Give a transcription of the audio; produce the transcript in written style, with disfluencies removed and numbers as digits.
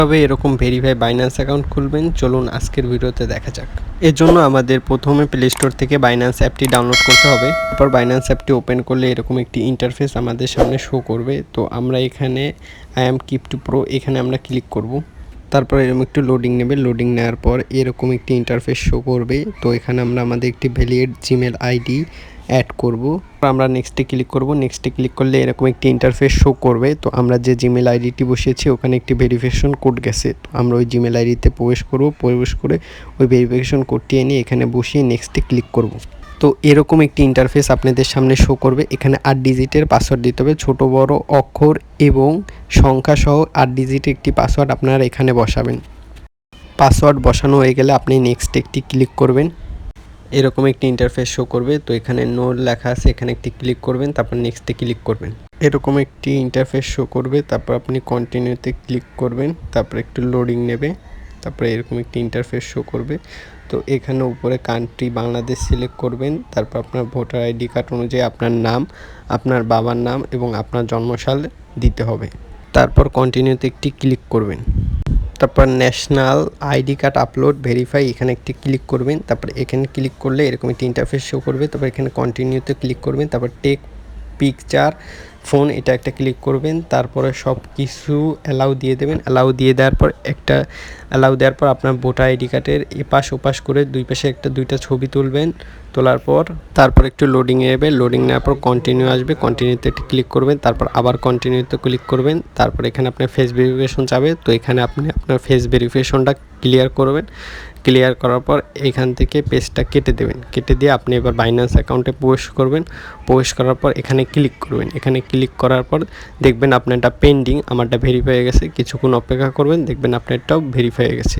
তবে এরকম verify Binance account খুলবেন চলুন আজকের ভিডিওতে দেখা যাক। এর জন্য আমাদের প্রথমে প্লে স্টোর থেকে বাইন্যান্স অ্যাপটি ডাউনলোড করতে হবে। তারপর বাইন্যান্স অ্যাপটি ওপেন করলে এরকম একটি ইন্টারফেস আমাদের সামনে শো করবে। তো আমরা এখানে আই অ্যাম ক্রিপ্টো প্রো এখানে আমরা ক্লিক করব। তারপর এরকম একটু লোডিং নেবে, লোডিং নেওয়ার পর এরকম একটি ইন্টারফেস শো করবে। তো এখানে আমরা আমাদের একটি ভ্যালিড জিমেল আইডি অ্যাড করব। আমরা নেক্সটে ক্লিক করব। নেক্সটে ক্লিক করলে এরকম একটি ইন্টারফেস শো করবে। তো আমরা যে জিমেল আইডিটি বসিয়েছি ওখানে একটি ভেরিফিকেশন কোড গেছে, তো আমরা ওই জিমেল আইডিতে প্রবেশ করব। প্রবেশ করে ওই ভেরিফিকেশন কোডটি এনে এখানে বসিয়ে নেক্সটে ক্লিক করব। তো এরকম একটি ইন্টারফেস আপনাদের সামনে শো করবে। এখানে 8 ডিজিটের পাসওয়ার্ড দিতে হবে, ছোট বড় অক্ষর এবং সংখ্যা সহ 8 ডিজিটের একটি পাসওয়ার্ড আপনারা এখানে বসাবেন। পাসওয়ার্ড বসানো হয়ে গেলে আপনি নেক্সট একটি ক্লিক করবেন। এরকম একটি ইন্টারফেস শো করবে। তো এখানে নো লেখা আছে, এখানে একটি ক্লিক করবেন, তারপর নেক্সটে ক্লিক করবেন। এরকম একটি ইন্টারফেস শো করবে। তারপর আপনি কন্টিনিউতে ক্লিক করবেন, তারপর একটু লোডিং নেবে, তারপরে এরকম একটি ইন্টারফেস শো করবে। তো এখানে উপরে কান্ট্রি বাংলাদেশ সিলেক্ট করবেন। তারপর আপনার ভোটার আইডি কার্ড অনুযায়ী আপনার নাম, আপনার বাবার নাম এবং আপনার জন্মসাল দিতে হবে। তারপর কন্টিনিউতে একটি ক্লিক করবেন। তারপর national ID card upload verify এখানে একটি ক্লিক করবেন। তারপর এখানে ক্লিক করলে এরকম একটি ইন্টারফেস শো করবে। তারপর এখানে কন্টিনিউতে ক্লিক করবেন। তারপর টেক পিকচার ফোন এটা একটা ক্লিক করবেন। তারপরে সব কিছু অ্যালাউ দিয়ে দেবেন। অ্যালাউ দিয়ে দেওয়ার পর আপনার ভোটার আইডি কার্ডের এপাশ ওপাশ করে দুই পাশে দুইটা ছবি তুলবেন। তোলার পর তারপর একটু লোডিং নেবে, লোডিং নেওয়ার পর কন্টিনিউ আসবে, কন্টিনিউতে একটি ক্লিক করবেন। তারপর আবার কন্টিনিউতে ক্লিক করবেন। তারপর এখানে আপনার ফেস ভেরিফিকেশন যাবে। তো এখানে আপনি আপনার ফেস ভেরিফিকেশনটা ক্লিয়ার করবেন। ক্লিয়ার করার পর এখান থেকে পেজটা কেটে দেবেন। কেটে দিয়ে আপনি এবার বাইন্যান্স অ্যাকাউন্টে প্রবেশ করবেন। প্রবেশ করার পর এখানে ক্লিক করবেন। এখানে ক্লিক করার পর দেখবেন আপনারটা পেন্ডিং, আমারটা ভেরিফাই হয়ে গেছে। কিছুক্ষণ অপেক্ষা করবেন, দেখবেন আপনারটাও ভেরিফাই হয়ে গেছে।